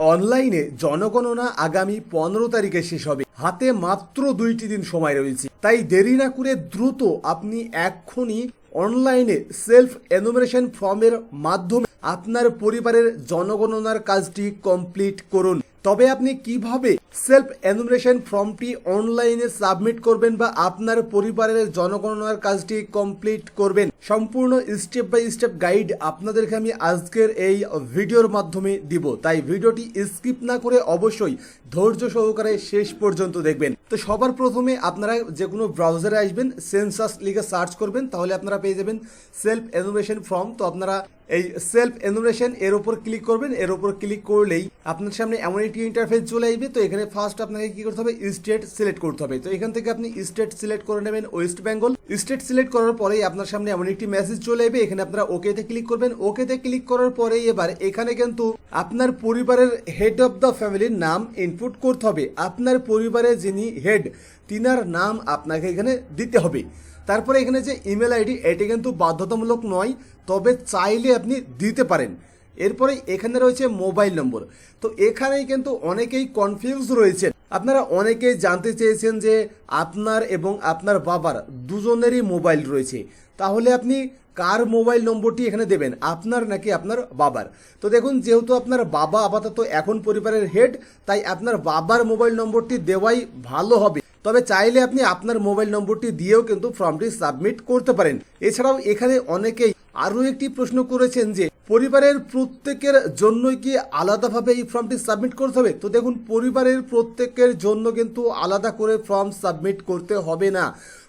অনলাইনে জনগণনা আগামী 15 তারিখে শেষ হবে। হাতে মাত্র 2টি দিন সময় রয়েছে, তাই দেরি না করে দ্রুত আপনি এক্ষুনি অনলাইনে সেলফ এনুমারেশন ফর্মের মাধ্যমে আপনার পরিবারের জনগণনার কাজটি কমপ্লিট করুন। তবে আপনি কিভাবে সেলফ এনুমারেশন ফর্মটি অনলাইনে সাবমিট করবেন বা আপনার পরিবারের জনগণনার কাজটি কমপ্লিট করবেন, সম্পূর্ণ স্টেপ বাই স্টেপ গাইড আপনাদেরকে আমি আজকের এই ভিডিওর মাধ্যমে দিব। তাই ভিডিওটি স্কিপ না করে অবশ্যই ধৈর্য সহকারে শেষ পর্যন্ত দেখবেন। তো সবার প্রথমে আপনারা যে কোনো ব্রাউজারে আসবেন, সেন্সাস লিখে সার্চ করবেন, তাহলে আপনারা পেয়ে যাবেন সেলফ এনুমারেশন ফর্ম। তো আপনারা এই সেলফ এনুমারেশন এর উপর ক্লিক করবেন। এর উপর ক্লিক করলেই আপনার সামনে এমন একটি ইন্টারফেস চলে আসবে। তো এখানে ফার্স্ট আপনাকে কি করতে হবে, স্টেট সিলেক্ট করতে হবে। তো এখান থেকে আপনি স্টেট সিলেক্ট করে নেবেন ওয়েস্ট বেঙ্গল। স্টেট সিলেক্ট করার পরেই আপনার সামনে এমন একটি মেসেজ চলে আসবে। এখানে আপনারা ওকেতে ক্লিক করবেন। ওকেতে ক্লিক করার পরেই এবার এখানে কিন্তু আপনার পরিবারের হেড অফ দ্য ফ্যামিলির নাম ইনপুট করতে হবে। আপনার পরিবারের যিনি হেড, তিনার নাম আপনাকে এখানে দিতে হবে। তারপরে এখানে যে ইমেল আইডি, এটি কিন্তু বাধ্যতামূলক নয়, তবে চাইলে আপনি দিতে পারেন। এরপরে এখানে রয়েছে মোবাইল নম্বর। তো এখানেই কিন্তু অনেকেই কনফিউজ রয়েছেন। আপনারা অনেকেই জানতে চেয়েছেন যে আপনার এবং আপনার বাবার দুজনেরই মোবাইল রয়েছে, তাহলে আপনি কার মোবাইল নম্বরটি এখানে দেবেন, আপনার নাকি আপনার বাবার? তো দেখুন, যেহেতু আপনার বাবা আপাতত এখন পরিবারের হেড, তাই আপনার বাবার মোবাইল নম্বরটি দেওয়াই ভালো হবে। তবে চাইলে আপনি আপনার মোবাইল নম্বরটি দিয়েও কিন্তু ফর্মটি সাবমিট করতে পারেন। এছাড়াও এখানে অনেকেই আরও একটি প্রশ্ন করেছেন যে পরিবারের প্রত্যেকের জন্যই কি আলাদাভাবে এই ফর্মটি সাবমিট করতে হবে? তো দেখুন, পরিবারের প্রত্যেকের জন্য কিন্তু আলাদা করে ফর্ম সাবমিট করতে হবে না।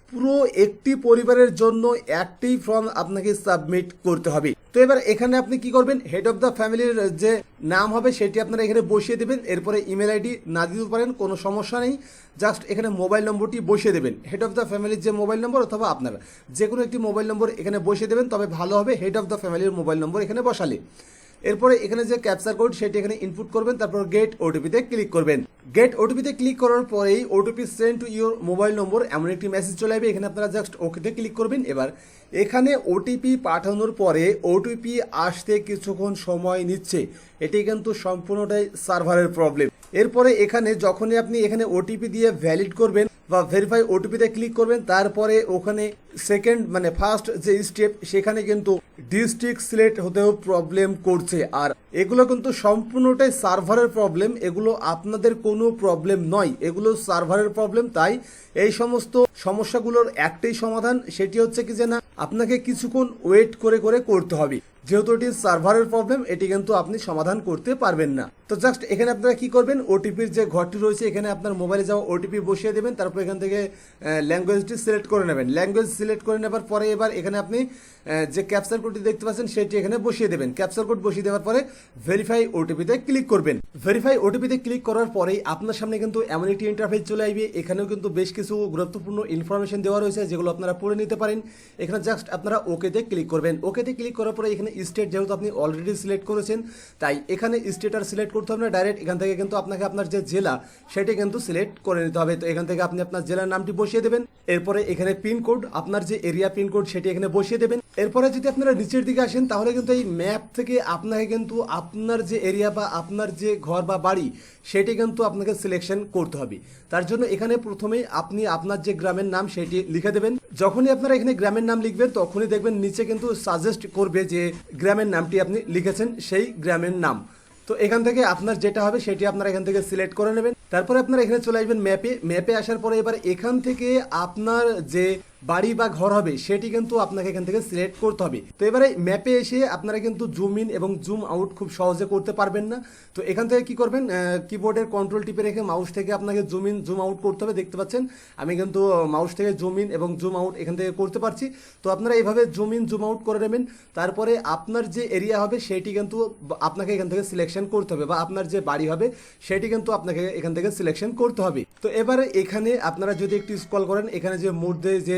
পুরো একটি পরিবারের জন্য একটি ফর্ম আপনাকে সাবমিট করতে হবে। তো এবার এখানে আপনি কি করবেন, হেড অফ দ্য ফ্যামিলির যে নাম হবে সেটি আপনারা এখানে বসিয়ে দেবেন। এরপরে ইমেল আইডি না দিতে পারেন, কোনো সমস্যা নেই, জাস্ট এখানে মোবাইল নম্বরটি বসিয়ে দেবেন। হেড অফ দ্য ফ্যামিলির যে মোবাইল নম্বর অথবা আপনার যে কোনো একটি মোবাইল নম্বর এখানে বসিয়ে দেবেন, তবে ভালো হবে হেড অফ দ্য ফ্যামিলির মোবাইল নম্বর এখানে বসালে। এরপরে এখানে যে ক্যাপচার কোড সেটি এখানে ইনপুট করবেন, তারপর গেট ওটিপিতে ক্লিক করবেন। গেট ওটিপিতে ক্লিক করার পরেই OTP send to your mobile নম্বর এমন একটি মেসেজ চলে আসবে। এখানে আপনারা জাস্ট ওকেতে ক্লিক করবেন। এবার এখানে ওটিপি পাঠানোর পরে ওটিপি আসতে কিছুক্ষণ সময় নিচ্ছে, এটি কিন্তু সম্পূর্ণটাই সার্ভারের প্রবলেম। এরপরে এখানে যখনই আপনি এখানে ওটিপি দিয়ে ভ্যালিড করবেন বা ভেরিফাই ওটিপিতে ক্লিক করবেন, তারপরে ওখানে সেকেন্ড মানে ফার্স্ট যে স্টেপ, সেখানে কিন্তু ডিস্ট্রিক্ট সিলেক্ট হতেও প্রবলেম করছে। আর এগুলো কিন্তু সম্পূর্ণটাই সার্ভারের প্রবলেম, এগুলো আপনাদের কোনো প্রবলেম নয়, এগুলো সার্ভারের প্রবলেম। তাই এই সমস্ত সমস্যাগুলোর একটাই সমাধান, সেটি হচ্ছে কি যে না, আপনাকে কিছুক্ষণ ওয়েট করে করে করতে হবে। যেহেতু এটি সার্ভারের প্রবলেম, এটি কিন্তু আপনি সমাধান করতে পারবেন না। তো জাস্ট এখানে আপনারা কি করবেন, ওটিপির যে ঘরটি রয়েছে এখানে আপনার মোবাইলে যাওয়া ওটিপি বসিয়ে দেবেন। তারপর এখান থেকে ল্যাঙ্গুয়েজটি সিলেক্ট করে নেবেন। ল্যাঙ্গুয়েজ সিলেক্ট করে নেবার পরে এবার এখানে আপনি যে ক্যাপচার কোডটি দেখতে পাচ্ছেন সেটি এখানে বসিয়ে দেবেন। ক্যাপচার কোড বসিয়ে দেওয়ার পরে ভেরিফাই ওটিপিতে ক্লিক করবেন। ভেরিফাই ওটিপিতে ক্লিক করার পরেই আপনার সামনে কিন্তু এমন একটি ইন্টারফেস চলে আসবে। এখানেও কিন্তু বেশ কিছু গুরুত্বপূর্ণ ইনফরমেশন দেওয়া রয়েছে, যেগুলো আপনারা পড়ে নিতে পারেন। এখানে জাস্ট আপনারা ওকেতে ক্লিক করবেন। ওকেতে ক্লিক করার পরে এখানে স্টেট, যেহেতু আপনি অলরেডি সিলেক্ট করেছেন, তাই এখানে স্টেট আর সিলেক্ট করতে হবে না, ডাইরেক্ট এখান থেকে কিন্তু আপনাকে আপনার যে জেলা সেটি কিন্তু সিলেক্ট করে নিতে হবে। তো এখান থেকে আপনি আপনার জেলার নামটি বসিয়ে দেবেন। এরপরে এখানে পিনকোড, আপনার যে এরিয়া পিনকোড সেটি এখানে বসিয়ে দেবেন। এরপরে যদি আপনারা নিচের দিকে আসেন, তাহলে কিন্তু এই ম্যাপ থেকে আপনাকে কিন্তু আপনার যে এরিয়া বা আপনার যে ঘর বা বাড়ি সেটি কিন্তু আপনাকে সিলেকশন করতে হবে। তার জন্য এখানে প্রথমেই আপনি আপনার যে গ্রামের নাম সেটি লিখে দেবেন। যখনই আপনারা এখানে গ্রামের নাম লিখবেন, তখনই দেখবেন নিচে কিন্তু সাজেস্ট করবে যে গ্রামের নামটি আপনি লিখেছেন সেই গ্রামের নাম। তো এখান থেকে আপনার যেটা হবে সেটি আপনারা এখান থেকে সিলেক্ট করে নেবেন। তারপরে আপনারা এখানে চলে আসবেন ম্যাপে। ম্যাপে আসার পরে এবার এখান থেকে আপনার যে বাড়ি বা ঘর হবে সেটি কিন্তু আপনাকে এখান থেকে সিলেক্ট করতে হবে। তো এবারে ম্যাপে এসে আপনারা কিন্তু জুম ইন এবং জুম আউট খুব সহজে করতে পারবেন না। তো এখান থেকে কি করবেন, কিবোর্ডের কন্ট্রোল টিপে রেখে মাউস থেকে আপনাকে জুম ইন জুম আউট করতে হবে। দেখতে পাচ্ছেন আমি কিন্তু মাউস থেকে জুম ইন এবং জুম আউট এখান থেকে করতে পারছি। তো আপনারা এইভাবে জুম ইন জুম আউট করে নেবেন। তারপরে আপনার যে এরিয়া হবে সেটি কিন্তু আপনাকে এখান থেকে সিলেকশন করতে হবে, বা আপনার যে বাড়ি হবে সেটি কিন্তু আপনাকে এখান থেকে সিলেকশন করতে হবে। তো এবারে এখানে আপনারা যদি একটু স্ক্রল করেন, এখানে যে মধ্যে যে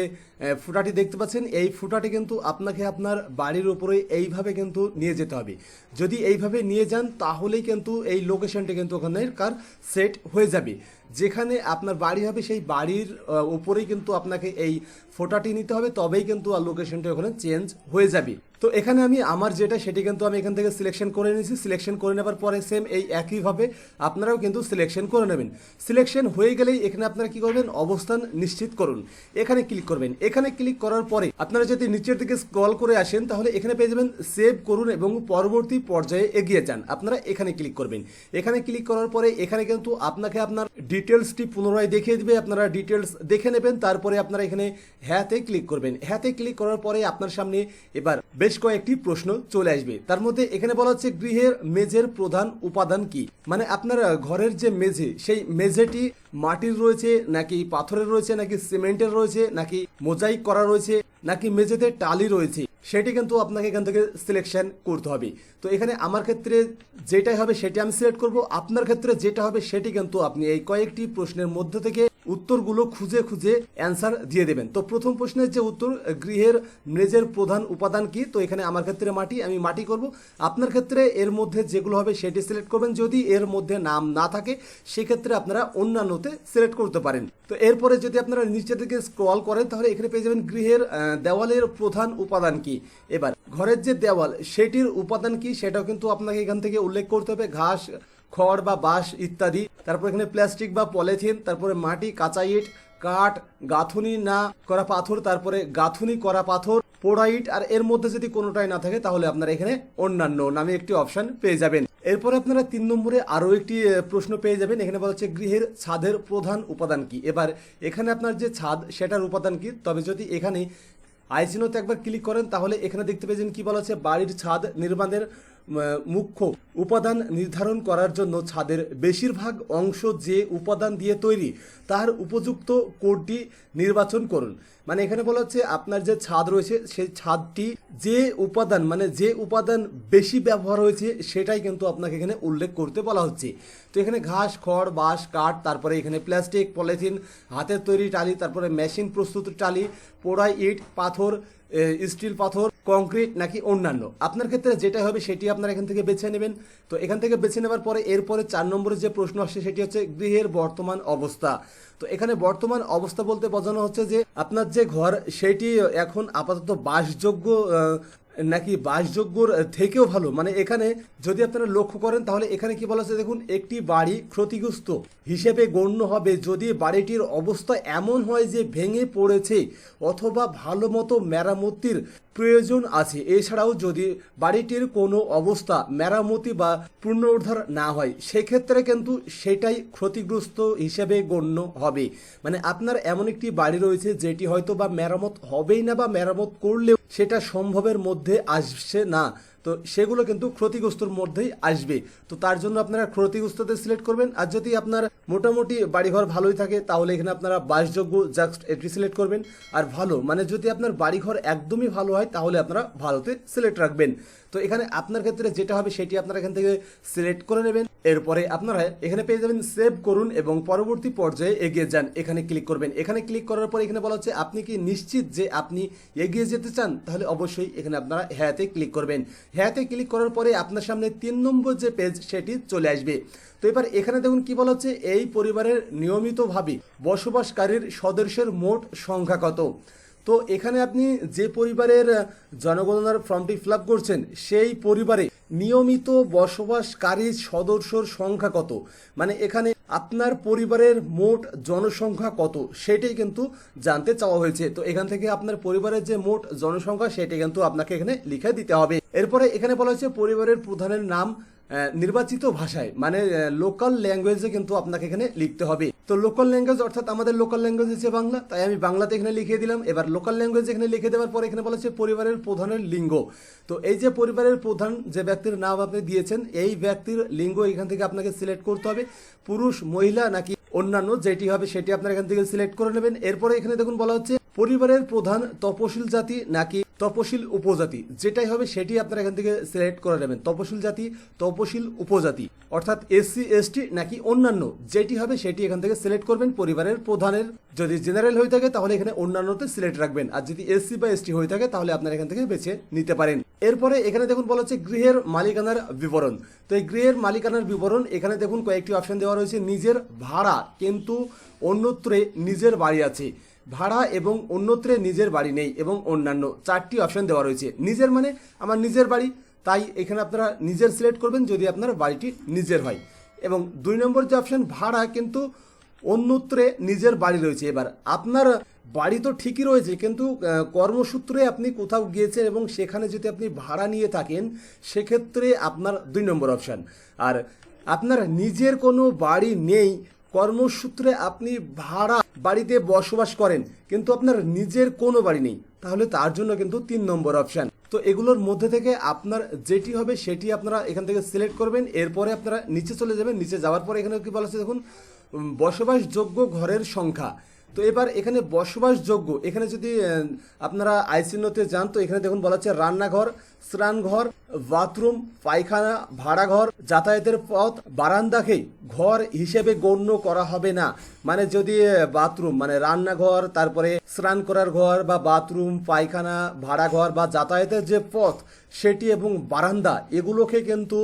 ফুটাটি দেখতে পাচ্ছেন, এই ফুটাটি কিন্তু আপনাকে আপনার বাড়ির উপরে এইভাবে কিন্তু নিয়ে যেতে হবে। যদি এইভাবে নিয়ে যান তাহলেই কিন্তু এই লোকেশনটি কিন্তু ওখানে কার সেট হয়ে যাবে। যেখানে আপনার বাড়ি হবে সেই বাড়ির উপরেই কিন্তু আপনাকে এই ফটোটি নিতে হবে, তবেই কিন্তু লোকেশনটা ওখানে চেঞ্জ হয়ে যাবে। তো এখানে আমি আমার যেটা সেটি কিন্তু আমি এখান থেকে সিলেকশন করে নিয়েছি। সিলেকশন করে নেবার পরে সেম এই একইভাবে আপনারাও কিন্তু সিলেকশন করে নেবেন। সিলেকশন হয়ে গেলেই এখানে আপনারা কি করবেন, অবস্থান নিশ্চিত করুন, এখানে ক্লিক করবেন। এখানে ক্লিক করার পরে আপনারা যদি নিচের দিকে স্ক্রল করে আসেন তাহলে এখানে পেয়ে যাবেন সেভ করুন এবং পরবর্তী পর্যায়ে এগিয়ে যান। আপনারা এখানে ক্লিক করবেন। এখানে ক্লিক করার পরে এখানে কিন্তু আপনাকে আপনার ডিটেলসটি পুনরায় দেখিয়ে দিবে। আপনারা ডিটেলস দেখে নেবেন, তারপরে আপনারা এখানে হ্যাঁতে ক্লিক করবেন। হ্যাঁতে ক্লিক করার পরে আপনার সামনে এবার বেশ কয়েকটি প্রশ্ন চলে আসবে। তার মধ্যে এখানে বলা হচ্ছে গৃহের মেঝের প্রধান উপাদান কি, মানে আপনার ঘরের যে মেঝে সেই মেঝেটি মাটির রয়েছে নাকি পাথরের রয়েছে নাকি সিমেন্টের রয়েছে নাকি মোজাইক করা রয়েছে নাকি মেঝেতে টালি রয়েছে, সেটি কিন্তু আপনাকে এখান থেকে সিলেকশন করতে হবে। তো এখানে আমার ক্ষেত্রে যেটাই হবে সেটি আমি সিলেক্ট করব, আপনার ক্ষেত্রে যেটা হবে সেটি কিন্তু আপনি এই কয়েকটি প্রশ্নের মধ্যে থেকে উত্তরগুলো খুঁজে খুঁজে অ্যান্সার দিয়ে দেবেন। তো প্রথম প্রশ্নের যে উত্তর, গৃহের মেঝের প্রধান উপাদান কি, তো এখানে আমার ক্ষেত্রে মাটি, আমি মাটি করব। আপনার ক্ষেত্রে এর মধ্যে যেগুলো হবে সেটি সিলেক্ট করবেন। যদি এর মধ্যে নাম না থাকে সেক্ষেত্রে আপনারা অন্যান্যতে সিলেক্ট করতে পারেন। তো এরপরে যদি আপনারা নিচের দিকে স্ক্রল করেন তাহলে এখানে পেয়ে যাবেন গৃহের দেওয়ালের প্রধান উপাদান কি। এবার ঘরের যে দেওয়াল সেটির উপাদান কি সেটাও কিন্তু আপনাকে এখান থেকে উল্লেখ করতে হবে। ঘাস, খড় বা বাঁশ ইত্যাদি, তারপর এখানে প্লাস্টিক বা পলিথিন, তারপরে মাটি, কাঁচা ইট, কাঠ, গাঁথুনি না করা পাথর, তারপরে গাঁথুনি করা পাথর, পোড়া ইট, আর এর মধ্যে যদি কোনোটাই না থাকে তাহলে আপনারা এখানে অন্যান্য নামে একটি অপশন পেয়ে যাবেন। এরপরে আপনারা 3 নম্বরে আরও একটি প্রশ্ন পেয়ে যাবেন। এখানে বলা হচ্ছে গৃহের ছাদের প্রধান উপাদান কি। এবার এখানে আপনার যে ছাদ সেটার উপাদান কি, তবে যদি এখানে আইচিনোতে একবার ক্লিক করেন তাহলে এখানে দেখতে পেয়েছেন কি বলা হচ্ছে, বাড়ির ছাদ নির্মাণের মুখ্য উপাদান নির্ধারণ করার জন্য ছাদের বেশিরভাগ অংশ যে উপাদান দিয়ে তৈরি তার উপযুক্ত কোডটি নির্বাচন করুন। মানে এখানে বলা হচ্ছে আপনার যে ছাদ রয়েছে সেই ছাদটি যে উপাদান, মানে যে উপাদান বেশি ব্যবহার হয়েছে সেটাই কিন্তু আপনাকে এখানে উল্লেখ করতে বলা হচ্ছে। তো এখানে ঘাস, খড়, বাঁশ, কাঠ, তারপরে এখানে প্লাস্টিক, পলিথিন, হাতের তৈরি টালি, তারপরে মেশিন প্রস্তুত টালি, পোড়া ইট, পাথর, স্টিল পাথর, কংক্রিট নাকি অন্যান্য। আপনার ক্ষেত্রে যেটা হবে সেটি আপনারা এখান থেকে বেছে নেবেন। তো এখান থেকে বেছে নেবার পরে এরপরে 4 নম্বরের যে প্রশ্ন আসছে সেটি হচ্ছে গৃহের বর্তমান অবস্থা। তো এখানে বর্তমান অবস্থা বলতে বোঝানো হচ্ছে যে আপনার যে ঘর সেটি এখন আপাতত বাসযোগ্য নাকি বাসযোগ্যর থেকেও ভালো। মানে এখানে যদি আপনারা লক্ষ্য করেন তাহলে এখানে কি বলা হচ্ছে, দেখুন একটি বাড়ি ক্ষতিগ্রস্ত হিসেবে গণ্য হবে যদি বাড়িটির অবস্থা এমন হয় যে ভেঙে পড়েছে অথবা ভালো মতো মেরামতির প্রয়োজন আছে। এছাড়াও যদি বাড়িটির কোনো অবস্থা মেরামতি বা পুনরুদ্ধার না হয় সেক্ষেত্রে কিন্তু সেটাই ক্ষতিগ্রস্ত হিসেবে গণ্য হবে। মানে আপনার এমন একটি বাড়ি রয়েছে যেটি হয়তো বা মেরামত হবেই না বা মেরামত করলেও সেটা সম্ভবের মধ্যে আসছে না, তো সেগুলো কিন্তু ক্ষতিগ্রস্তর মধ্যেই আসবে। তো তার জন্য আপনারা ক্ষতিগ্রস্ততে সিলেক্ট করবেন। আর যদি আপনার মোটামুটি বাড়িঘর ভালোই থাকে তাহলে এখানে আপনারা বাসযোগ্য জাস্ট এটি সিলেক্ট করবেন। আর ভালো, মানে যদি আপনার বাড়িঘর একদমই ভালো হয় তাহলে আপনারা ভালোতে সিলেক্ট রাখবেন। তো এখানে আপনার ক্ষেত্রে যেটা হবে সেটি আপনারা এখান থেকে সিলেক্ট করে নেবেন। এরপরে আপনারা এখানে পেয়ে যাবেন সেভ করুন এবং পরবর্তী পর্যায়ে এগিয়ে যান, এখানে ক্লিক করবেন। এখানে ক্লিক করার পর এখানে বলা হচ্ছে আপনি কি নিশ্চিত যে আপনি এগিয়ে যেতে চান, তাহলে অবশ্যই এখানে আপনারা হ্যাঁতে ক্লিক করবেন। হ্যাঁতে ক্লিক করার পরে আপনার সামনে 3 নম্বর যে পেজ সেটি চলে আসবে। তো এবার এখানে দেখুন কি বলা হচ্ছে, এই পরিবারের নিয়মিতভাবে বসবাসকারীর সদস্যের মোট সংখ্যা কত। তো এখানে আপনি যে পরিবারের জনগণনার ফর্মটি ফিল আপ করছেন সেই পরিবারে নিয়মিত বসবাসকারী সদস্যর সংখ্যা কত, মানে এখানে আপনার পরিবারের মোট জনসংখ্যা কত সেটাই কিন্তু জানতে চাওয়া হয়েছে। তো এখান থেকে আপনার পরিবারের যে মোট জনসংখ্যা সেটা কিন্তু আপনাকে এখানে লিখে দিতে হবে। এরপরে এখানে বলা হয়েছে পরিবারের প্রধানের নাম নির্বাচিত ভাষায়, মানে লোকাল ল্যাঙ্গুয়েজে কিন্তু আপনাকে এখানে লিখতে হবে। তো লোকাল ল্যাঙ্গুয়েজ অর্থাৎ আমাদের লোকাল ল্যাঙ্গুয়েজ হচ্ছে বাংলা, তাই আমি বাংলাতে এখানে লিখে দিলাম। এবার লোকাল ল্যাঙ্গুয়েজ এখানে লিখে দেওয়ার পর এখানে বলা হচ্ছে পরিবারের প্রধানের লিঙ্গ। তো এই যে পরিবারের প্রধান যে ব্যক্তির নাম আপনি দিয়েছেন এই ব্যক্তির লিঙ্গ এখান থেকে আপনাকে সিলেক্ট করতে হবে, পুরুষ, মহিলা নাকি অন্যান্য যেটি হবে সেটি আপনারা এখান থেকে সিলেক্ট করে নেবেন। এরপরে এখানে দেখুন বলা হচ্ছে পরিবারের প্রধান তপশিল জাতি নাকি তপশিল উপজাতি, যেটাই হবে সেটি আপনারা এখান থেকে সিলেক্ট করে নেবেন। তপশিল জাতি, তপশিল উপজাতি, অর্থাৎ এসসি এসটি নাকি অন্যান্য, যেটি হবে সেটি এখান থেকে সিলেক্ট করবেন। পরিবারের প্রধানের যদি জেনারেল হয়ে থাকে তাহলে এখানে অন্যান্যতে সিলেক্ট রাখবেন, আর যদি এসসি বা এসটি হয়ে থাকে তাহলে আপনারা এখান থেকে বেছে নিতে পারেন। এরপরে এখানে দেখুন বলা হচ্ছে গৃহের মালিকানার বিবরণ। তো এই গৃহের মালিকানার বিবরণ এখানে দেখুন কয়েকটি অপশন দেওয়া রয়েছে। নিজের ভাড়া কিন্তু অন্যত্রে নিজের বাড়ি আছে, ভাড়া এবং অন্যত্রে নিজের বাড়ি নেই, এবং অন্যান্য, চারটি অপশন দেওয়া রয়েছে। নিজের মানে আমার নিজের বাড়ি, তাই এখানে আপনারা নিজের সিলেক্ট করবেন যদি আপনার বাড়িটি নিজের হয়। এবং 2 নম্বর যে অপশন ভাড়া কিন্তু অন্যত্রে নিজের বাড়ি রয়েছে। এবার আপনার বাড়ি তো ঠিকই রয়েছে, কিন্তু কর্মসূত্রে আপনি কোথাও গিয়েছেন এবং সেখানে যদি আপনি ভাড়া নিয়ে থাকেন সেক্ষেত্রে আপনার 2 নম্বর অপশন। আর আপনার নিজের কোনো বাড়ি নেই, কর্মসূত্রে আপনি ভাড়া বাড়িতে বসবাস করেন কিন্তু আপনার নিজের কোনো বাড়ি নেই, তাহলে তার জন্য কিন্তু 3 নম্বর অপশন। তো এগুলোর মধ্যে থেকে আপনার যেটি হবে সেটি আপনারা এখান থেকে সিলেক্ট করবেন। এরপরে আপনারা নিচে চলে যাবেন। নিচে যাওয়ার পরে এখানে কি বলা আছে দেখুন, বসবাসযোগ্য ঘরের সংখ্যা। তো এবার এখানে বসবাসযোগ্য, এখানে যদি আপনারা আইচিহ্নতে যান তো এখানে দেখুন বলা হচ্ছে রান্নাঘর, স্নানঘর, বাথরুম, পায়খানা, ভাড়াঘর, যাতায়াতের পথ, বারান্দাকে ঘর হিসেবে গণ্য করা হবে না। মানে যদি বাথরুম মানে রান্নাঘর, তারপরে স্নান করার ঘর বা বাথরুম, পায়খানা, ভাড়াঘর বা যাতায়াতের যে পথ সেটি এবং বারান্দা, এগুলোকে কিন্তু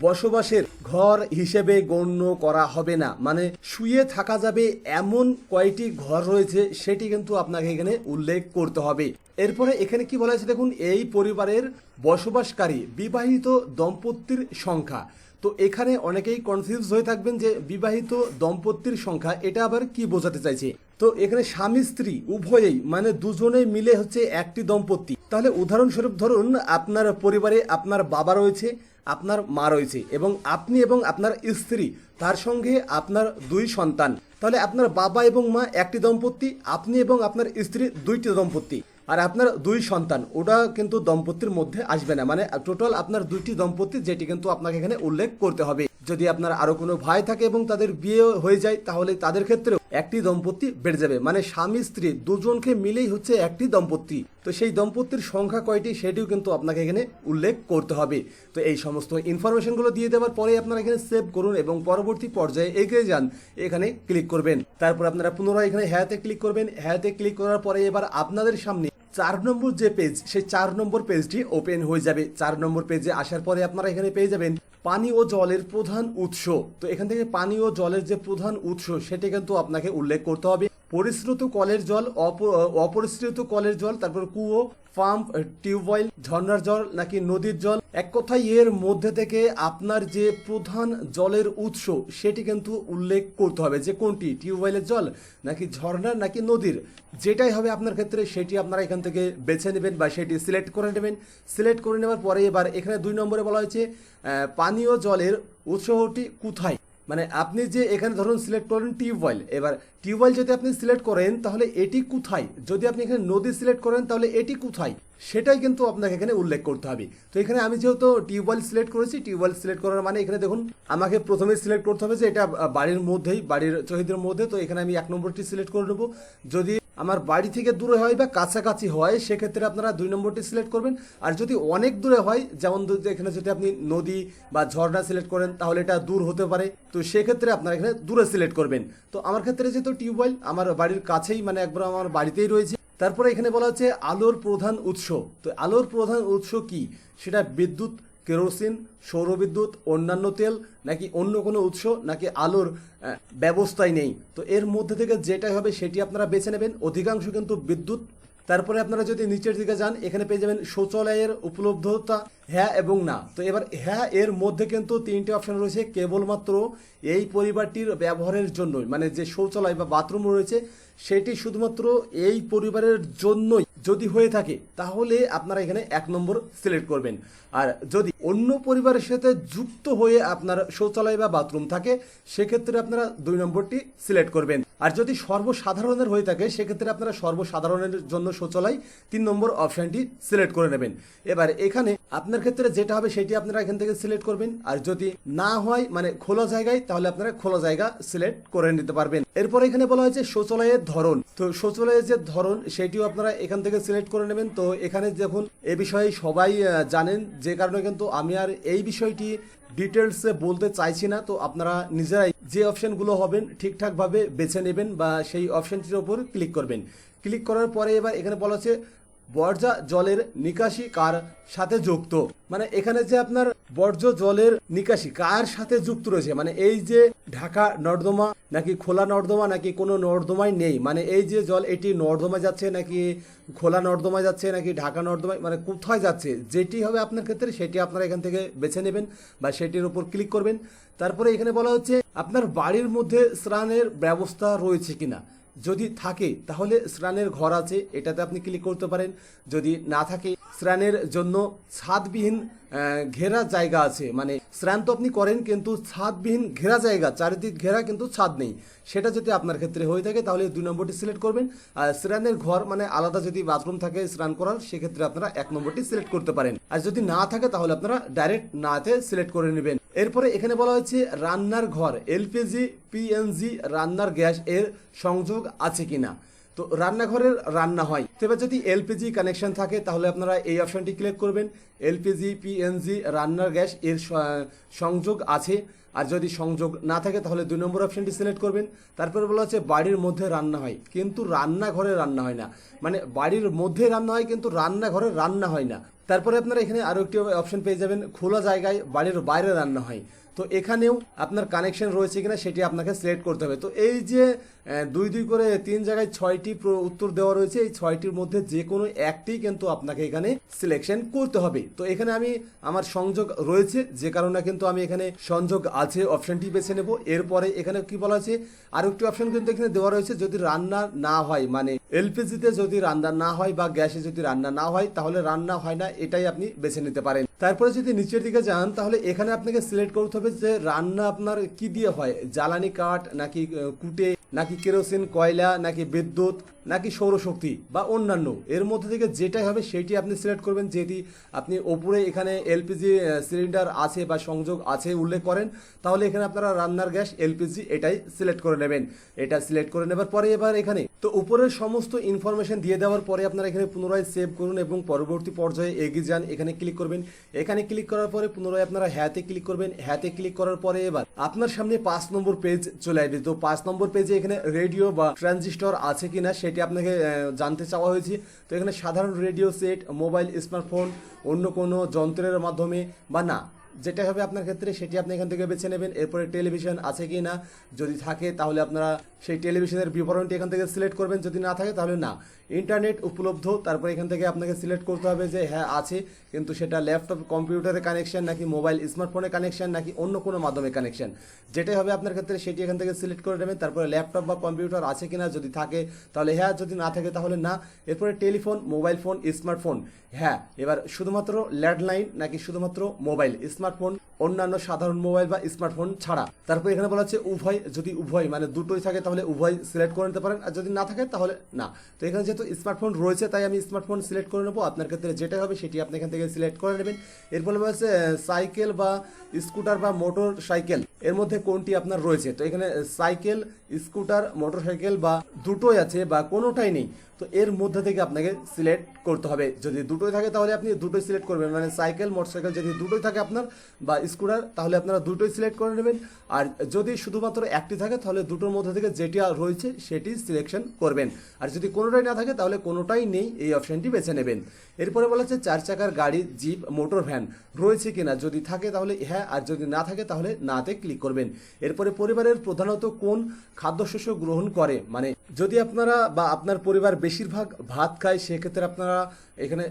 বসবাসের ঘর হিসেবে গণ্য করা হবে না। মানে শুয়ে থাকা যাবে এমন কয়টি ঘর রয়েছে সেটি কিন্তু আপনাকে এখানে উল্লেখ করতে হবে। এরপরে এখানে কি বলা আছে দেখুন, এই পরিবারের বসবাসকারী বিবাহিত দম্পতির সংখ্যা। তো এখানে অনেকেই কনফিউজ হয়ে থাকবেন যে বিবাহিত দম্পতির সংখ্যা এটা আবার কি বোঝাতে চাইছে। তো এখানে স্বামী স্ত্রী উভয়েই মানে দুজনে মিলে হচ্ছে একটি দম্পতি। তাহলে উদাহরণস্বরূপ ধরুন আপনার পরিবারে আপনার বাবা রয়েছে, আপনার মা রয়েছে, এবং আপনি এবং আপনার স্ত্রী, তার সঙ্গে আপনার 2 সন্তান। তাহলে আপনার বাবা এবং মা একটি দম্পতি, আপনি এবং আপনার স্ত্রী 2টি দম্পতি, আর আপনার 2 সন্তান, ওটা কিন্তু দম্পতির মধ্যে আসবে না। মানে টোটাল আপনার 2টি দম্পতি, যেটি কিন্তু আপনাকে এখানে উল্লেখ করতে হবে। যদি আপনার আরো কোনো ভাই থাকে এবং তাদের বিয়ে হয়ে যায় তাহলে তাদের ক্ষেত্রেও একটি দম্পতি বেড়ে যাবে। মানে স্বামী স্ত্রী দুজনকে মিলেই হচ্ছে একটি দম্পতি। তো সেই দম্পতির সংখ্যা কয়টি সেটিও কিন্তু আপনাকে এখানে উল্লেখ করতে হবে। তো এই সমস্ত ইনফরমেশনগুলো দিয়ে দেওয়ার পরে আপনারা এখানে সেভ করুন এবং পরবর্তী পর্যায়ে এগিয়ে যান, এখানে ক্লিক করবেন। তারপর আপনারা পুনরায় এখানে হ্যাঁতে ক্লিক করবেন। হ্যাঁতে ক্লিক করার পরে এবার আপনাদের সামনে 4 নম্বর যে পেজ, সেই 4 নম্বর পেজটি ওপেন হয়ে যাবে। 4 নম্বর পেজে আসার পরে আপনারা এখানে পেয়ে যাবেন পানি ও জলের প্রধান উৎস। তো এখান থেকে পানি ও জলের যে প্রধান উৎস সেটি কিন্তু আপনাকে উল্লেখ করতে হবে। পরিশ্রুত কলের জল, অপরিশ্রুত কলের জল, তারপর কুয়ো, পাম্প, টিউবওয়েল, ঝর্ণার জল নাকি নদীর জল। এক কথায় এর মধ্যে থেকে আপনার যে প্রধান জলের উৎস সেটি কিন্তু উল্লেখ করতে হবে, যে কোনটি, টিউবওয়েলের জল নাকি ঝর্ণার নাকি নদীর। যেটাই হবে আপনার ক্ষেত্রে সেটি আপনারা এখান থেকে বেছে নেবেন বা সেটি সিলেক্ট করে নেবেন। সিলেক্ট করে নেওয়ার পরে এবার এখানে 2 নম্বরে বলা হয়েছে পানীয় জলের উৎসটি কোথায়। মানে আপনি যে এখানে ধরুন সিলেক্ট করেন টিউবওয়েল, এবার টিউবওয়েল যদি আপনি সিলেক্ট করেন তাহলে এটি কোথায়, যদি আপনি এখানে নদী সিলেক্ট করেন তাহলে এটি কোথায়, সেটাই কিন্তু আপনাকে এখানে উল্লেখ করতে হবে। তো এখানে আমি যেহেতু টিউবওয়েল সিলেক্ট করেছি, টিউবওয়েল সিলেক্ট করার মানে এখানে দেখুন আমাকে প্রথমে সিলেক্ট করতে হবে যে এটা বাড়ির মধ্যেই, বাড়ির চাহিদার মধ্যে। তো এখানে আমি 1 নম্বরটি সিলেক্ট করে নেবো। যদি আমার বাড়ি থেকে দূরে হয় বা কাছাকাছি হয় সেক্ষেত্রে আপনারা 2 নম্বরটি সিলেক্ট করবেন। আর যদি অনেক দূরে হয়, যেমন এখানে যদি আপনি নদী বা ঝর্ণা সিলেক্ট করেন তাহলে এটা দূর হতে পারে, তো সেক্ষেত্রে আপনারা এখানে দূরে সিলেক্ট করবেন। তো আমার ক্ষেত্রে যেহেতু টিউবওয়েল আমার বাড়ির কাছেই, মানে একবার আমার বাড়িতেই রয়েছে। তারপরে এখানে বলা হচ্ছে আলোর প্রধান উৎস। তো আলোর প্রধান উৎস কি, সেটা বিদ্যুৎ, কেরোসিন, সৌরবিদ্যুৎ, অন্যান্য তেল নাকি অন্য কোনো উৎস, নাকি আলোর ব্যবস্থাই নেই। তো এর মধ্যে থেকে যেটাই হবে সেটি আপনারা বেছে নেবেন। অধিকাংশ কিন্তু বিদ্যুৎ। তারপরে আপনারা যদি নিচের দিকে যান এখানে পেয়ে যাবেন শৌচালয়ের উপলব্ধতা, হ্যাঁ এবং না। তো এবার হ্যাঁ এর মধ্যে কিন্তু 3টে অপশন রয়েছে, কেবলমাত্র এই পরিবারটির ব্যবহারের জন্যই, মানে যে শৌচালয় বা বাথরুম রয়েছে সেটি শুধুমাত্র এই পরিবারের জন্যই যদি হয়ে থাকে তাহলে আপনারা এখানে 1 নম্বর সিলেক্ট করবেন। আর যদি অন্য পরিবারের সাথে যুক্ত হয়ে আপনার শৌচালয় বা বাথরুম থাকে সেক্ষেত্রে আপনারা 2 নম্বরটি সিলেক্ট করবেন। আর যদি সর্বসাধারণের হয়ে থাকে সেক্ষেত্রে আপনারা সর্বসাধারণের জন্য শৌচালয় 3 নম্বর অপশনটি সিলেক্ট করে নেবেন। এবার এখানে আপনার ক্ষেত্রে যেটা হবে সেটি আপনারা এখান থেকে সিলেক্ট করবেন। আর যদি না হয় মানে খোলা জায়গায়, তাহলে আপনারা খোলা জায়গা সিলেক্ট করে নিতে পারবেন। এরপর এখানে বলা হয়েছে শৌচালয়ের ধরন। তো শৌচালয়ের যে ধরন সেটিও আপনারা এখান থেকে সিলেক্ট করে নেবেন। তো এখানে যখন এ বিষয়ে সবাই জানেন, যে কারণে কিন্তু আমি আর এই বিষয়টি ডিটেলসে বলতে চাইছি না। তো আপনারা নিজেরাই যে অপশনগুলো হবেন ঠিকঠাকভাবে বেছে নেবেন বা সেই অপশনটির উপর ক্লিক করবেন। ক্লিক করার পরে এবার এখানে বলা হচ্ছে বর্জ্য জলের নিকাশি কার সাথে যুক্ত। মানে এখানে যে আপনার বর্জ্য জলের নিকাশি কার সাথে যুক্ত রয়েছে, মানে এই যে ঢাকা নর্দমা নাকি খোলা নর্দমা নাকি কোনো নর্দমায় নেই, মানে এই যে জল এটি নর্দমায় যাচ্ছে নাকি খোলা নর্দমায় যাচ্ছে নাকি ঢাকা নর্দমায়, মানে কোথায় যাচ্ছে, যেটি হবে আপনার ক্ষেত্রে সেটি আপনারা এখান থেকে বেছে নেবেন বা সেটির উপর ক্লিক করবেন। তারপরে এখানে বলা হচ্ছে আপনার বাড়ির মধ্যে স্নানের ব্যবস্থা রয়েছে কিনা। যদি থাকে তাহলে স্নানের ঘর আছে, এটাতে আপনি ক্লিক করতে পারেন। যদি না থাকে স্নানের জন্য ছাদবিহীন ঘেরা জায়গা আছে, মানে স্নান তো আপনি করেন কিন্তু ছাদবিহীন ঘেরা জায়গা, চারিদিক ঘেরা কিন্তু ছাদ নেই, সেটা যদি আপনার ক্ষেত্রে হয়ে থাকে তাহলে 2 নম্বরটি সিলেক্ট করবেন। আর স্নানের ঘর মানে আলাদা যদি বাথরুম থাকে স্নান করার, সেক্ষেত্রে আপনারা 1 নম্বরটি সিলেক্ট করতে পারেন। আর যদি না থাকে তাহলে আপনারা ডাইরেক্ট নাতে সিলেক্ট করে নেবেন। এরপরে এখানে বলা হয়েছে রান্নার ঘর এলপিজি পিএনজি রান্নার গ্যাস এর সংযোগ আছে কিনা। তো রান্নাঘরের রান্না হয়, তবে যদি এলপিজি কানেকশন থাকে তাহলে আপনারা এই অপশনটি ক্লিক করবেন। এলপিজি পিএনজি রান্নার গ্যাস এর সংযোগ আছে। আর যদি সংযোগ না থাকে তাহলে 2 নম্বর অপশনটি সিলেক্ট করবেন। তারপরে বলা হচ্ছে বাড়ির মধ্যে রান্না হয় কিন্তু রান্নাঘরে রান্না হয় না, মানে বাড়ির মধ্যে রান্না হয় কিন্তু রান্নাঘরে রান্না হয় না। তারপরে আপনারা এখানে আরো একটি অপশন পেয়ে যাবেন খোলা জায়গায় বাড়ির বাইরে রান্না হয়। তো এখানেও আপনার কানেকশন রয়েছে কিনা সেটি আপনাকে সিলেক্ট করতে হবে। তো এই যে 2 করে 3 জায়গায় 6টি উত্তর দেওয়া রয়েছে, এই 6টির মধ্যে যে কোনো একটি কিন্তু আপনাকে এখানে সিলেকশন করতে হবে। তো এখানে আমি আমার সংযোগ রয়েছে যে কারণে কিন্তু আমি এখানে সংযোগ আছে অপশনটি বেছে নেব। এরপরে এখানে কি বলা আছে আর একটি অপশন কিন্তু এখানে দেওয়া রয়েছে যদি রান্না না হয়, মানে এলপিজিতে যদি রান্না না হয় বা গ্যাসে যদি রান্না না হয় তাহলে রান্না হয় না, এটাই আপনি বেছে নিতে পারেন। তারপরে যদি নিচের দিকে যান তাহলে এখানে আপনাকে সিলেক্ট করতে হবে যে রান্না আপনার কি দিয়ে হয়, জ্বালানি কাঠ নাকি কুটে নাকি কেরোসিন কয়লা নাকি বিদ্যুৎ নাকি সৌরশক্তি বা অন্যান্য, এর মধ্যে থেকে যেটাই হবে সেটি আপনি সিলেক্ট করবেন। যেটি আপনি ওপরে এখানে এলপিজি সিলিন্ডার আছে বা সংযোগ আছে উল্লেখ করেন তাহলে এখানে আপনারা রান্নার গ্যাস এলপিজি এটাই সিলেক্ট করে নেবেন। এটা সিলেক্ট করে নেবার পরে এবার এখানে তো উপরের সমস্ত ইনফরমেশন দিয়ে দেওয়ার পরে আপনারা এখানে পুনরায় সেভ করুন এবং পরবর্তী পর্যায়ে এগিয়ে যান। এখানে ক্লিক করবেন। এখানে ক্লিক করার পরে পুনরায় আপনারা হ্যাঁতে ক্লিক করবেন। হ্যাঁতে ক্লিক করার পরে এবার আপনার সামনে 5 নম্বর পেজ চলে আসবে। তো 5 নম্বর পেজে এখানে রেডিও বা ট্রানজিস্টর আছে কিনা সেটি আপনাকে জানতে চাওয়া হয়েছে। তো এখানে সাধারণ রেডিও সেট, মোবাইল, স্মার্টফোন, অন্য কোনো যন্ত্রের মাধ্যমে বা না, যেটা হবে আপনার ক্ষেত্রে সেটি আপনি এখান থেকে বেছে নেবেন। এরপরে টেলিভিশন আছে কি না, যদি থাকে তাহলে আপনারা সেই টেলিভিশনের বিবরণটি এখান থেকে সিলেক্ট করবেন, যদি না থাকে তাহলে না। ইন্টারনেট উপলব্ধ, তারপরে এখান থেকে আপনাকে সিলেক্ট করতে হবে যে হ্যাঁ আছে, কিন্তু সেটা ল্যাপটপ কম্পিউটারের কানেকশন নাকি মোবাইল স্মার্টফোনের কানেকশন নাকি অন্য কোনো মাধ্যমে কানেকশন, যেটাই হবে আপনার ক্ষেত্রে সেটি এখান থেকে সিলেক্ট করে নেবেন। তারপরে ল্যাপটপ বা কম্পিউটার আছে কিনা, যদি থাকে তাহলে হ্যাঁ, যদি না থাকে তাহলে না। এরপরে টেলিফোন, মোবাইল ফোন, স্মার্টফোন, হ্যাঁ। এবার শুধুমাত্র ল্যান্ডলাইন নাকি শুধুমাত্র মোবাইল, স্মার্টফোন, অন্যান্য সাধারণ মোবাইল বা স্মার্টফোন ছাড়া। তারপর এখানে বলা হচ্ছে উভয়, যদি উভয় মানে দুটোই থাকে তাহলে উভয় সিলেক্ট করে নিতে পারেন, আর যদি না থাকে তাহলে না। তো এখানে যেহেতু স্মার্টফোন রয়েছে তাই আমি স্মার্টফোন সিলেক্ট করে নেবো। আপনার ক্ষেত্রে যেটা হবে সেটি আপনি এখান থেকে সিলেক্ট করে নেবেন। এরপর বলা হচ্ছে সাইকেল বা স্কুটার বা মোটর সাইকেল, এর মধ্যে কোনটি আপনার রয়েছে। তো এখানে সাইকেল, স্কুটার, মোটর সাইকেল বা দুটোই আছে বা কোনোটাই নেই, তো এর মধ্যে থেকে আপনাকে সিলেক্ট করতে হবে। যদি দুটোই থাকে তাহলে আপনি দুটোই সিলেক্ট করবেন, মানে সাইকেল মোটরসাইকেল যদি দুটোই থাকে আপনার বা স্কুটার তাহলে আপনারা দুটোই সিলেক্ট করে নেবেন। আর যদি শুধুমাত্র একটি থাকে তাহলে দুটোর মধ্যে থেকে যেটি রয়েছে সেটি সিলেকশন করবেন। আর যদি কোনোটাই না থাকে তাহলে কোনোটাই নেই, এই অপশনটি বেছে নেবেন। এরপরে বলা হচ্ছে 4 চাকার গাড়ি, জিপ, মোটর ভ্যান রয়েছে কিনা, যদি থাকে তাহলে হ্যাঁ, আর যদি না থাকে তাহলে নাতে ক্লিক করবেন। এরপরে পরিবারের প্রধানত কোন খাদ্যশস্য গ্রহণ করে, মানে যদি আপনারা বা আপনার পরিবার বেশিরভাগ ভাত খায় সেক্ষেত্রে আপনারা এখানে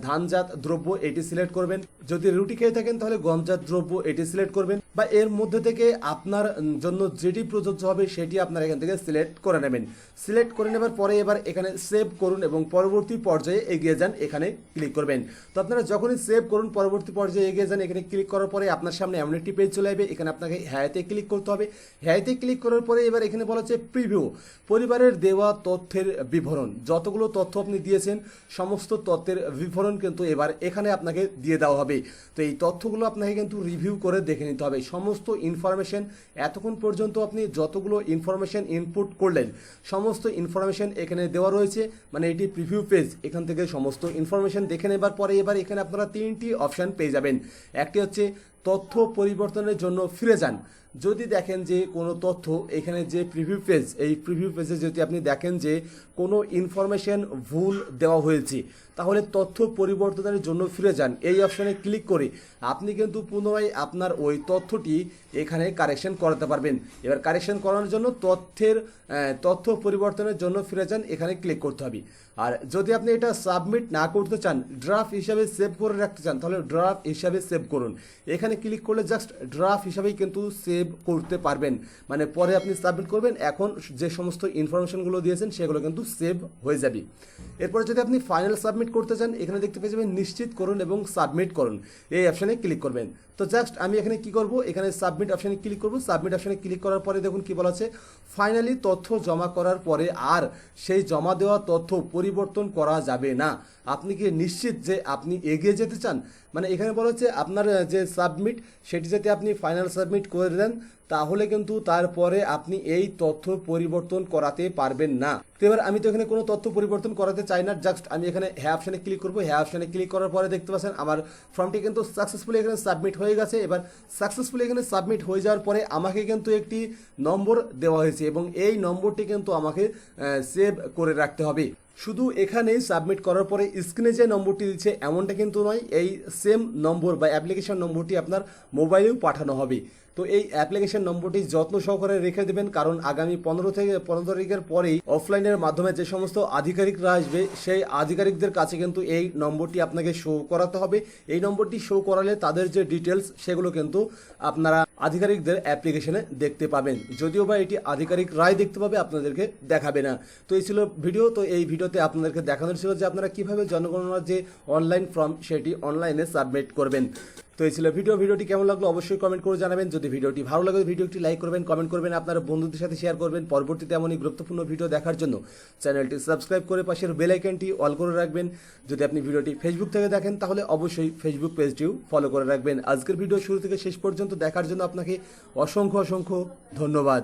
ধানজাত দ্রব্য এটি সিলেক্ট করবেন। যদি রুটি খেয়ে থাকেন তাহলে গমজাত দ্রব্য এটি সিলেক্ট করবেন। বা এর মধ্যে থেকে আপনার জন্য যেটি প্রযোজ্য হবে সেটি আপনারা এখান থেকে সিলেক্ট করে নেবেন। সিলেক্ট করে নেবার পরে এবার এখানে সেভ করুন এবং পরবর্তী পর্যায়ে এগিয়ে যান, এখানে ক্লিক করবেন। তো আপনারা যখনই সেভ করুন পরবর্তী পর্যায়ে এগিয়ে যান, এখানে ক্লিক করার পরে আপনার সামনে এমন একটি পেজ চলে আসবে। এখানে আপনাকে হ্যাঁতে ক্লিক করতে হবে। হ্যাঁতে ক্লিক করার পরে এবার এখানে বলা হচ্ছে প্রিভিউ, পরিবারের দেওয়া তথ্যের বিবরণ, যতগুলো তথ্য আপনি দিয়েছেন সমস্ত তথ্যের বিবরণ কিন্তু এবার এখানে আপনাকে দিয়ে দেওয়া হবে। তো এই তথ্যগুলো আপনাকে কিন্তু রিভিউ করে দেখে নিতে হবে। সমস্ত ইনফরমেশন এতক্ষণ পর্যন্ত আপনি যতগুলো ইনফরমেশন ইনপুট করলেন সমস্ত ইনফরমেশন এখানে দেওয়া রয়েছে, মানে এটি প্রিভিউ পেজ। এখান থেকে সমস্ত ইনফরমেশন দেখে নেবার পরে এবার এখানে আপনারা তিনটি অপশান পেয়ে যাবেন। একটি হচ্ছে তথ্য পরিবর্তনের জন্য ফিরে যান। যদি দেখেন যে কোনো তথ্য এখানে যে প্রিভিউ পেজ, এই প্রিভিউ পেজে যদি আপনি দেখেন যে কোনো ইনফরমেশন ভুল দেওয়া হয়েছে তাহলে তথ্য পরিবর্তনের জন্য ফিরে যান, এই অপশানে ক্লিক করে আপনি কিন্তু পুনরায় আপনার ওই তথ্যটি এখানে কারেকশন করাতে পারবেন। এবার কারেকশন করানোর জন্য তথ্য পরিবর্তনের জন্য ফিরে যান, এখানে ক্লিক করতে হবে। আর যদি আপনি এটা সাবমিট না করতে চান, ড্রাফট হিসাবে সেভ করে রাখতে চান, তাহলে ড্রাফট হিসাবে সেভ করুন। এখানে ক্লিক করলে জাস্ট ড্রাফট হিসাবেই কিন্তু সেভ করতে পারবেন, মানে পরে আপনি সাবমিট করবেন, এখন যে সমস্ত ইনফরমেশনগুলো দিয়েছেন সেগুলো কিন্তু সেভ হয়ে যাবে। এরপরে যদি আপনি ফাইনাল সাবমিট করতে চান, এখানে দেখতে পেয়ে যাবেন নিশ্চিত করুন এবং সাবমিট করুন, এই অপশানে ক্লিক করবেন। তো জাস্ট আমি এখানে কি করব, এখানে সাবমিট অপশানে ক্লিক করব। সাবমিট অপশানে ক্লিক করার পরে দেখুন কি বলা আছে, ফাইনালি তথ্য জমা করার পরে আর সেই জমা দেওয়া তথ্য পরিবর্তন করা যাবে না। আপনি কি নিশ্চিত যে আপনি এগিয়ে যেতে চান? মানে এখানে বলা হচ্ছে আপনার যে সাবমিট সেটি যদি আপনি ফাইনাল সাবমিট করে দেন তাহলে কিন্তু তারপরে আপনি এই তথ্য পরিবর্তন করাতে পারবেন না। তো এবার আমি তো এখানে কোনো তথ্য পরিবর্তন করাতে চাই না, জাস্ট আমি এখানে হ্যাঁ অপশানে ক্লিক করবো। হ্যাঁ অপশানে ক্লিক করার পরে দেখতে পাচ্ছেন আমার ফর্মটি কিন্তু সাকসেসফুলি এখানে সাবমিট হয়ে গেছে। এবার সাকসেসফুলি এখানে সাবমিট হয়ে যাওয়ার পরে আমাকে কিন্তু একটি নম্বর দেওয়া হয়েছে এবং এই নম্বরটি কিন্তু আমাকে সেভ করে রাখতে হবে। শুধু এখানেই সাবমিট করার পরে স্ক্রিনে যে নম্বরটি দিচ্ছে এমনটা কিন্তু নয়, এই সেম নম্বর বা অ্যাপ্লিকেশন নম্বরটি আপনার মোবাইলেও পাঠানো হবে। তো এই অ্যাপ্লিকেশন নম্বরটি যত্ন সহকারে রেখে দেবেন, কারণ আগামী 15 তারিখের পরেই অফলাইনের মাধ্যমে যে সমস্ত আধিকারিকরা আসবে সেই আধিকারিকদের কাছে কিন্তু এই নম্বরটি আপনাকে শো করাতে হবে। এই নম্বরটি শো করালে তাদের যে ডিটেলস সেগুলো কিন্তু আপনারা আধিকারিকদের অ্যাপ্লিকেশনে দেখতে পাবেন, যদিও বা এটি আধিকারিক রায় দেখতে পাবে, আপনাদেরকে দেখাবে না। তো এই ছিল ভিডিও। তো এই ভিডিওতে আপনাদেরকে দেখানোর ছিল যে আপনারা কিভাবে জনগণনার যে অনলাইন ফর্ম সেটি অনলাইনে সাবমিট করবেন। তো এই ছিল ভিডিওটি কেমন লাগলো অবশ্যই কমেন্ট করে জানাবেন। যদি ভিডিওটি ভালো লাগে ভিডিওটি লাইক করবেন, কমেন্ট করবেন, আপনার বন্ধুদের সাথে শেয়ার করবেন। পরবর্তীতে এমনই গুরুত্বপূর্ণ ভিডিও দেখার জন্য চ্যানেলটি সাবস্ক্রাইব করে পাশের বেল আইকনটি অল করে রাখবেন। যদি আপনি ভিডিওটি ফেসবুক থেকে দেখেন তাহলে অবশ্যই ফেসবুক পেজটিও ফলো করে রাখবেন। আজকের ভিডিও শুরু থেকে শেষ পর্যন্ত দেখার জন্য আপনাকে অসংখ্য ধন্যবাদ।